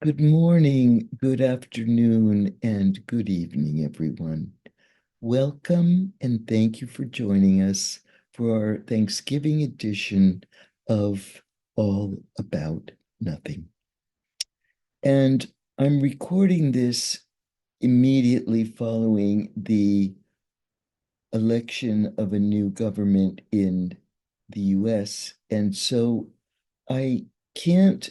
Good morning, good afternoon, and good evening, everyone. Welcome and thank you for joining us for our Thanksgiving edition of All About Nothing. And I'm recording this immediately following the election of a new government in the US. And so I can't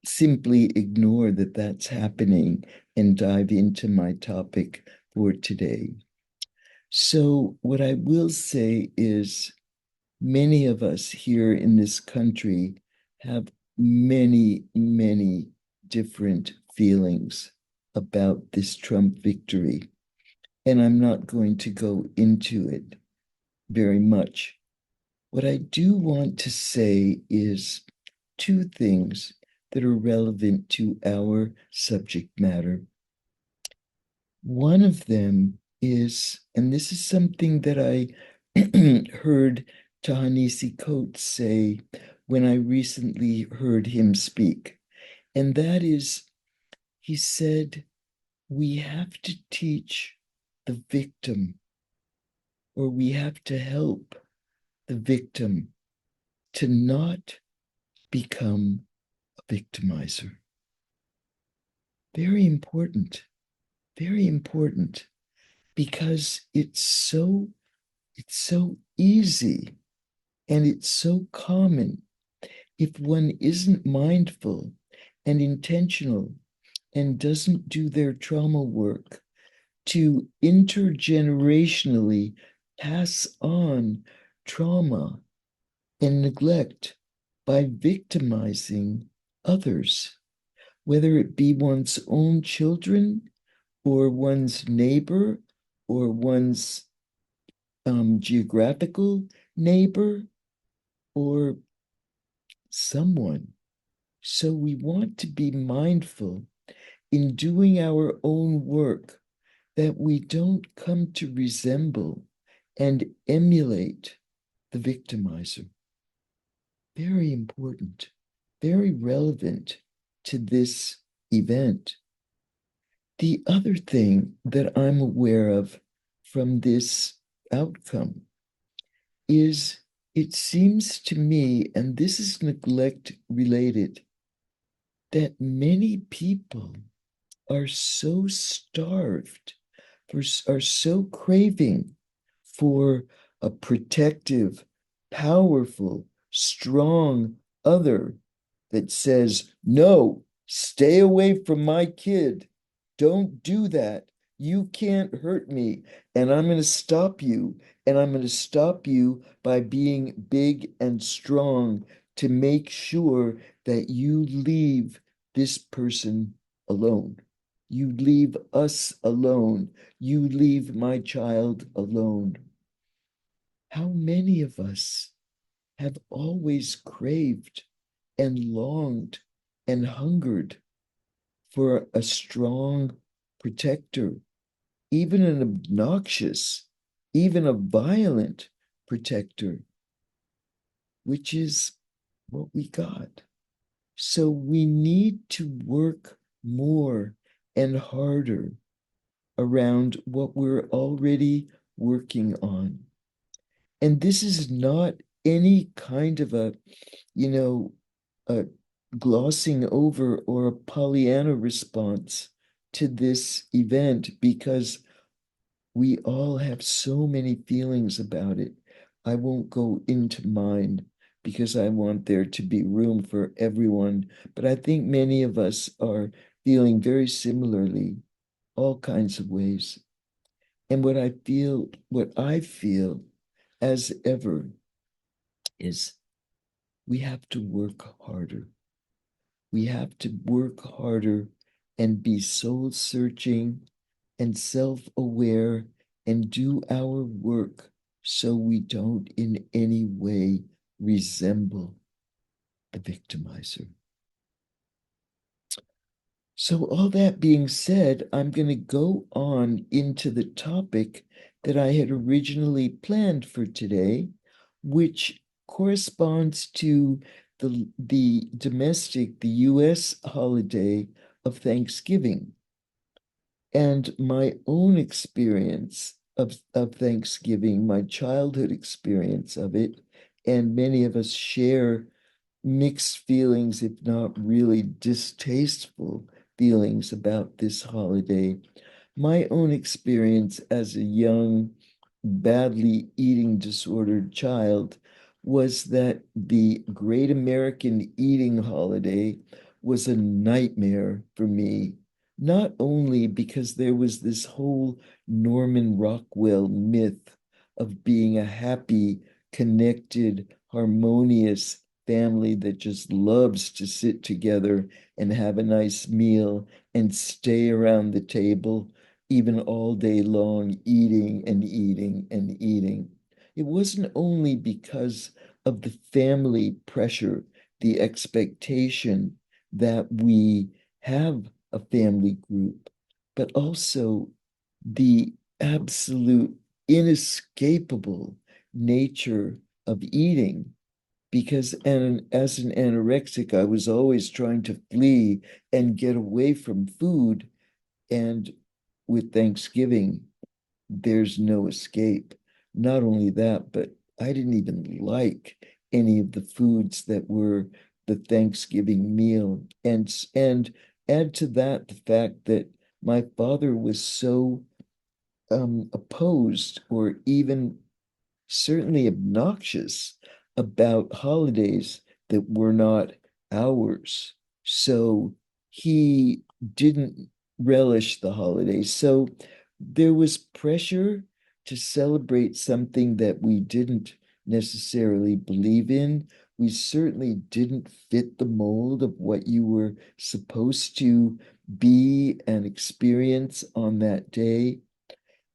simply ignore that that's happening and dive into my topic for today. So, what I will say is many of us here in this country have many, many different feelings about this Trump victory. And I'm not going to go into it very much. What I do want to say is two things that are relevant to our subject matter. One of them is, and this is something that I heard Ta-Nehisi Coates say when I recently heard him speak, and that is, he said, we have to teach the victim, or we have to help the victim to not become a victimizer. Very important, because it's so easy and it's so common if one isn't mindful and intentional and doesn't do their trauma work to intergenerationally pass on trauma and neglect by victimizing others, whether it be one's own children or one's neighbor or one's geographical neighbor or someone. So we want to be mindful in doing our own work that we don't come to resemble and emulate the victimizer. Very important, very relevant to this event. The other thing that I'm aware of from this outcome is it seems to me, and this is neglect related, that many people are so starved, are so craving for a protective, powerful, strong other that says, no, stay away from my kid. Don't do that. You can't hurt me. And I'm going to stop you. And I'm going to stop you by being big and strong to make sure that you leave this person alone. You leave us alone. You leave my child alone. How many of us have always craved and longed and hungered for a strong protector, even an obnoxious, even a violent protector, which is what we got. So we need to work more and harder around what we're already working on. And this is not any kind of a glossing over or a Pollyanna response to this event, because we all have so many feelings about it. I won't go into mine because I want there to be room for everyone, but I think many of us are feeling very similarly, all kinds of ways. And what I feel as ever is we have to work harder. We have to work harder and be soul searching and self-aware and do our work so we don't in any way resemble the victimizer. So, all that being said, I'm going to go on into the topic that I had originally planned for today, which corresponds to the domestic, the US holiday of Thanksgiving, and my own experience of Thanksgiving, my childhood experience of it. And many of us share mixed feelings, if not really distasteful feelings about this holiday. My own experience as a young, badly eating disordered child was that the Great American Eating Holiday was a nightmare for me, not only because there was this whole Norman Rockwell myth of being a happy, connected, harmonious family that just loves to sit together and have a nice meal and stay around the table even all day long, eating and eating and eating. It wasn't only because of the family pressure, the expectation that we have a family group, but also the absolute inescapable nature of eating. Because as an anorexic, I was always trying to flee and get away from food. And with Thanksgiving, there's no escape. Not only that, but I didn't even like any of the foods that were the Thanksgiving meal. And add to that the fact that my father was so opposed or even certainly obnoxious about holidays that were not ours. So he didn't relish the holidays. So there was pressure to celebrate something that we didn't necessarily believe in. We certainly didn't fit the mold of what you were supposed to be and experience on that day.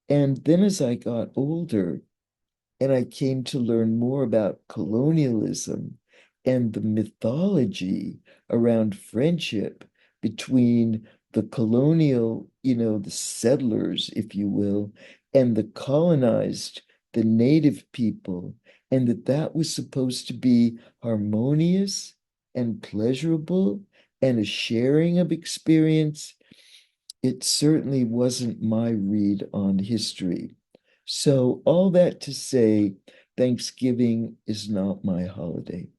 And then as I got older, and I came to learn more about colonialism and the mythology around friendship between the colonial, the settlers, if you will, and the colonized, the native people, and that was supposed to be harmonious and pleasurable and a sharing of experience. It certainly wasn't my read on history. So, all that to say, Thanksgiving is not my holiday.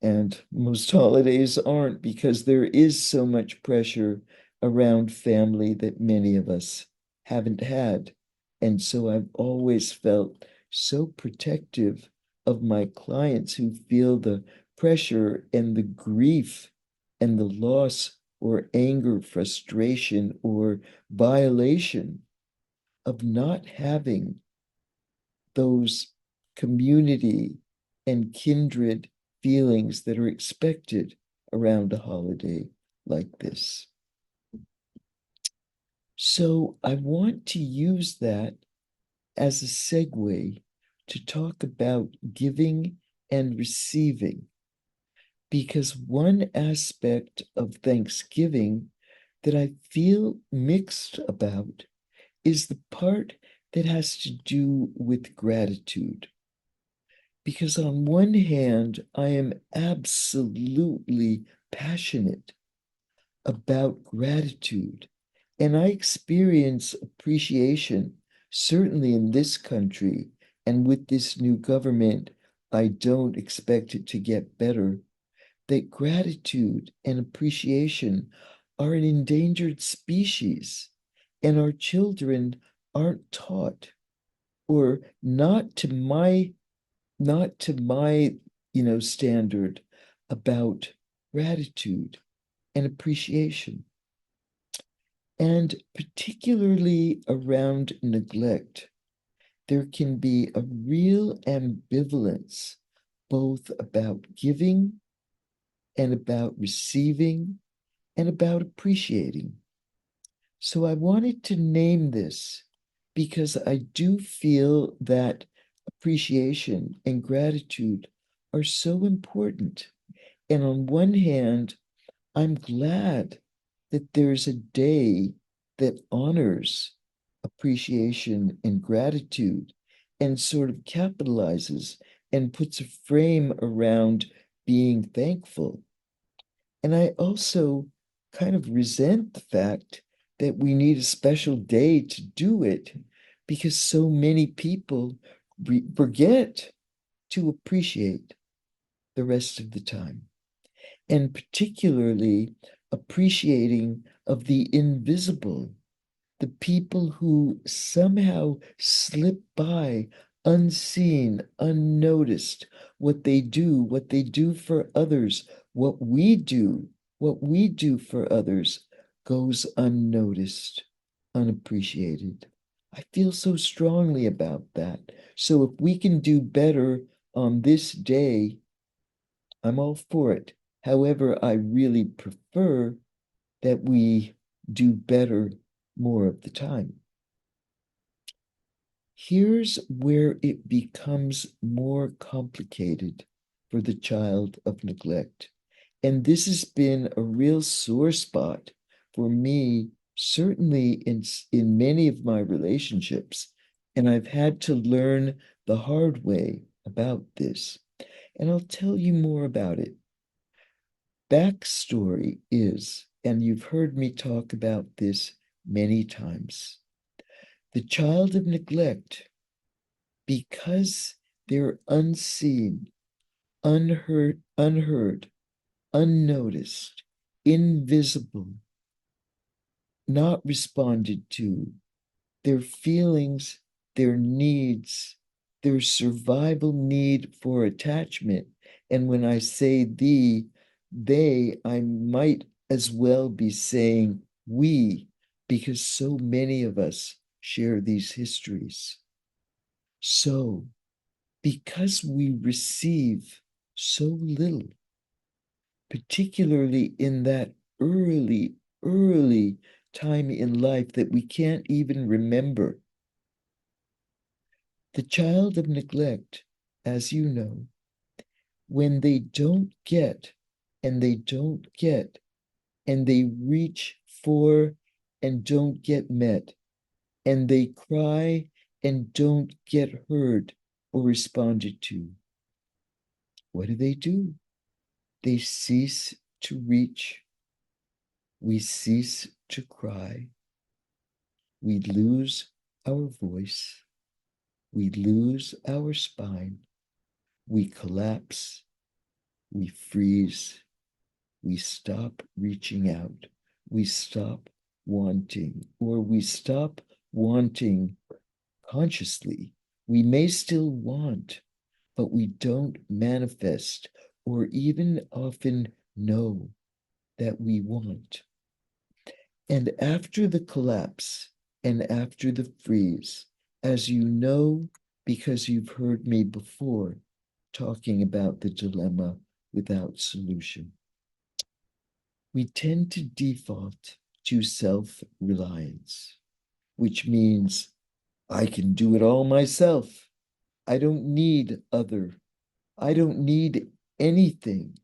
And most holidays aren't because there is so much pressure around family that many of us haven't had. And so I've always felt so protective of my clients who feel the pressure and the grief and the loss or anger, frustration, or violation of not having those community and kindred feelings that are expected around a holiday like this. So I want to use that as a segue to talk about giving and receiving, because one aspect of Thanksgiving that I feel mixed about is the part that has to do with gratitude. Because on one hand, I am absolutely passionate about gratitude, and I experience appreciation, certainly in this country, and with this new government, I don't expect it to get better. That gratitude and appreciation are an endangered species, and our children aren't taught, or not to my standard about gratitude and appreciation, and particularly around neglect. There can be a real ambivalence both about giving and about receiving and about appreciating. So I wanted to name this because I do feel that appreciation and gratitude are so important. And on one hand, I'm glad that there's a day that honors appreciation and gratitude and sort of capitalizes and puts a frame around being thankful. And I also kind of resent the fact that we need a special day to do it because so many people forget to appreciate the rest of the time, and particularly appreciating of the invisible, the people who somehow slip by unseen, unnoticed, what they do for others, what we do for others goes unnoticed, unappreciated. I feel so strongly about that. So if we can do better on this day, I'm all for it. However, I really prefer that we do better more of the time. Here's where it becomes more complicated for the child of neglect. And this has been a real sore spot for me, certainly in many of my relationships. And I've had to learn the hard way about this. And I'll tell you more about it. Backstory is, and you've heard me talk about this many times, the child of neglect, because they're unseen, unheard, unnoticed, invisible, not responded to, their feelings, their needs, their survival need for attachment. And when I say they, I might as well be saying we, because so many of us share these histories. So, because we receive so little, particularly in that early time in life that we can't even remember, the child of neglect, as you know, when they don't get and they don't get and they reach for and don't get met, and they cry and don't get heard or responded to, what do? They cease to reach. We cease to cry. We lose our voice. We lose our spine. We collapse. We freeze. We stop reaching out. We stop wanting, or we stop wanting consciously. We may still want, but we don't manifest or even often know that we want. And after the collapse and after the freeze, as you know, because you've heard me before talking about the dilemma without solution, we tend to default to self-reliance, which means I can do it all myself. I don't need other. I don't need anything.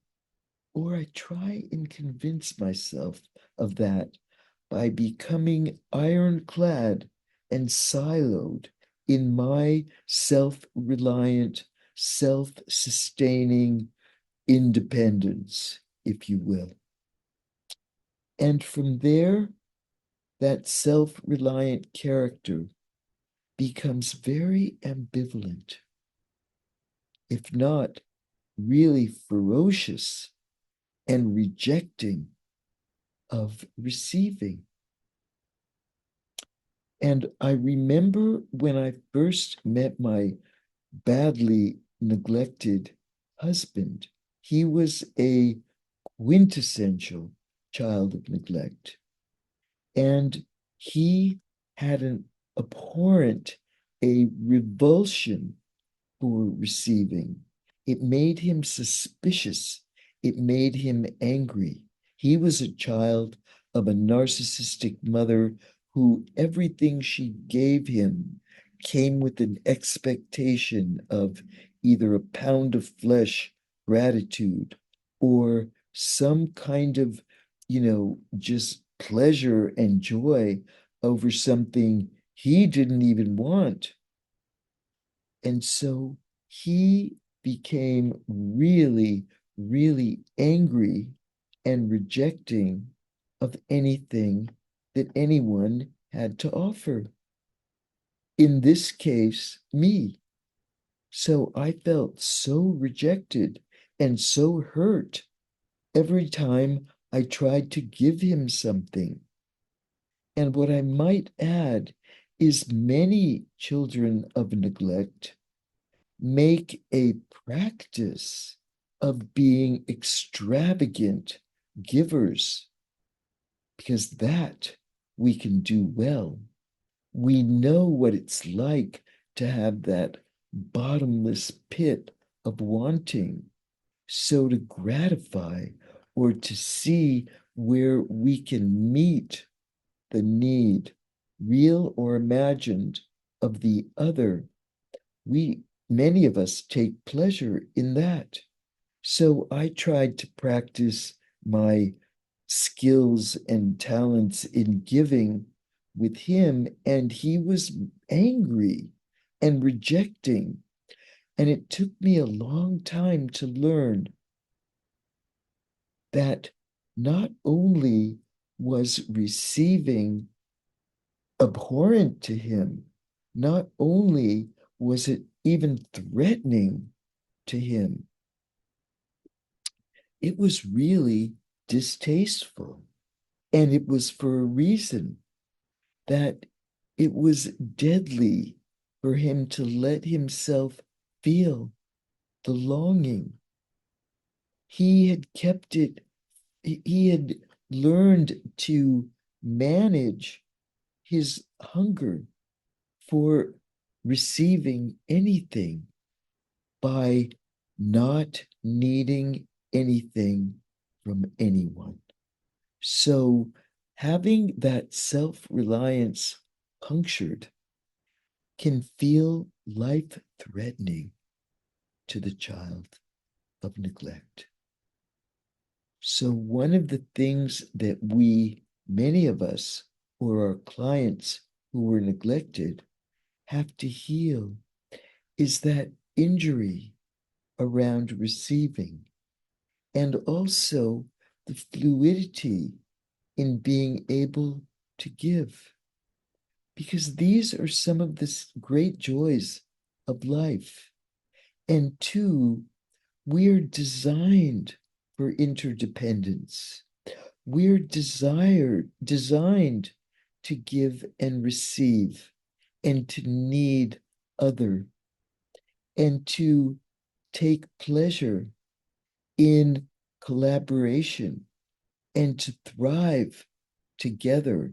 Or I try and convince myself of that by becoming ironclad and siloed in my self-reliant, self-sustaining independence, if you will. And from there, that self-reliant character becomes very ambivalent, if not really ferocious and rejecting of receiving. And I remember when I first met my badly neglected husband, he was a quintessential child of neglect. And he had an abhorrent, a revulsion for receiving. It made him suspicious. It made him angry. He was a child of a narcissistic mother who everything she gave him came with an expectation of either a pound of flesh, gratitude, or some kind of, just pleasure and joy over something he didn't even want. And so he became really, really angry and rejecting of anything that anyone had to offer. In this case, me. So I felt so rejected and so hurt every time I tried to give him something. And what I might add is many children of neglect make a practice of being extravagant givers, because that we can do well. We know what it's like to have that bottomless pit of wanting. So to gratify or to see where we can meet the need, real or imagined, of the other, many of us take pleasure in that. So I tried to practice my skills and talents in giving with him, and he was angry and rejecting. And it took me a long time to learn that not only was receiving abhorrent to him, not only was it even threatening to him, it was really distasteful. And it was for a reason, that it was deadly for him to let himself feel the longing. He had kept it, he had learned to manage his hunger for receiving anything by not needing anything from anyone. So having that self-reliance punctured can feel life-threatening to the child of neglect. So one of the things that many of us, or our clients who were neglected, have to heal is that injury around receiving, and also the fluidity in being able to give. Because these are some of the great joys of life. And two, we are designed for interdependence. We're designed to give and receive, and to need other, and to take pleasure in collaboration, and to thrive together,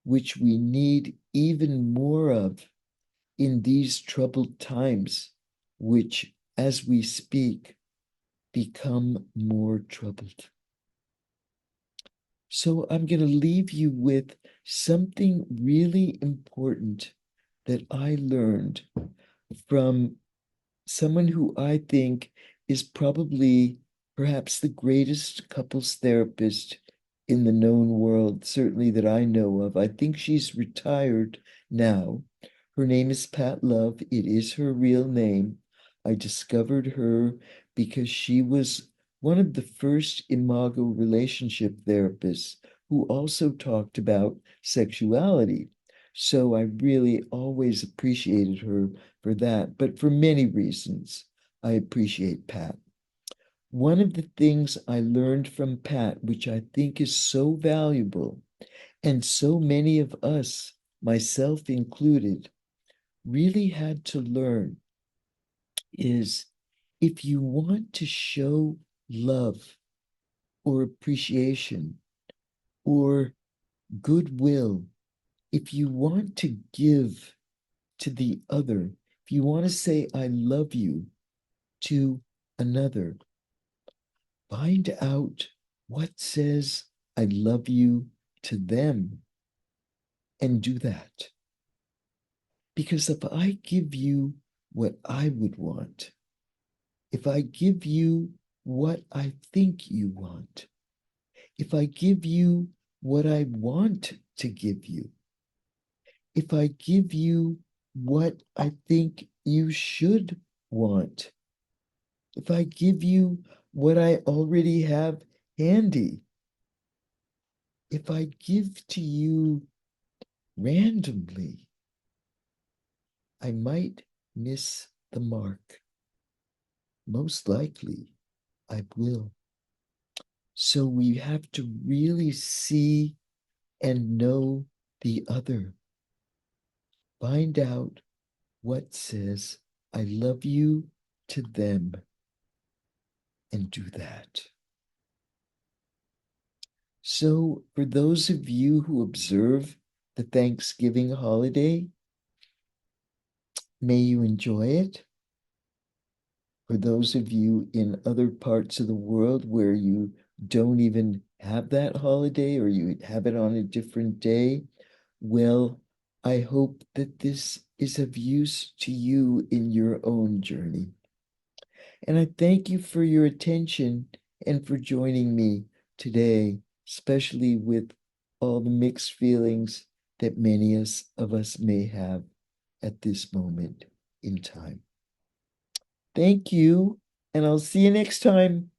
which we need even more of in these troubled times, which, as we speak, become more troubled. So I'm going to leave you with something really important that I learned from someone who I think is probably perhaps the greatest couples therapist in the known world, certainly that I know of. I think she's retired now. Her name is Pat Love. It is her real name. I discovered her because she was one of the first imago relationship therapists who also talked about sexuality. So I really always appreciated her for that, but for many reasons, I appreciate Pat. One of the things I learned from Pat, which I think is so valuable, and so many of us, myself included, really had to learn, is if you want to show love or appreciation or goodwill, if you want to give to the other, if you want to say, I love you to another, find out what says, I love you to them, and do that. Because if I give you what I would want, if I give you what I think you want, if I give you what I want to give you, if I give you what I think you should want, if I give you what I already have handy, if I give to you randomly, I might miss the mark. Most likely, I will. So we have to really see and know the other. Find out what says, I love you to them, and do that. So, for those of you who observe the Thanksgiving holiday, may you enjoy it. For those of you in other parts of the world where you don't even have that holiday or you have it on a different day, well, I hope that this is of use to you in your own journey. And I thank you for your attention and for joining me today, especially with all the mixed feelings that many of us may have at this moment in time. Thank you, and I'll see you next time.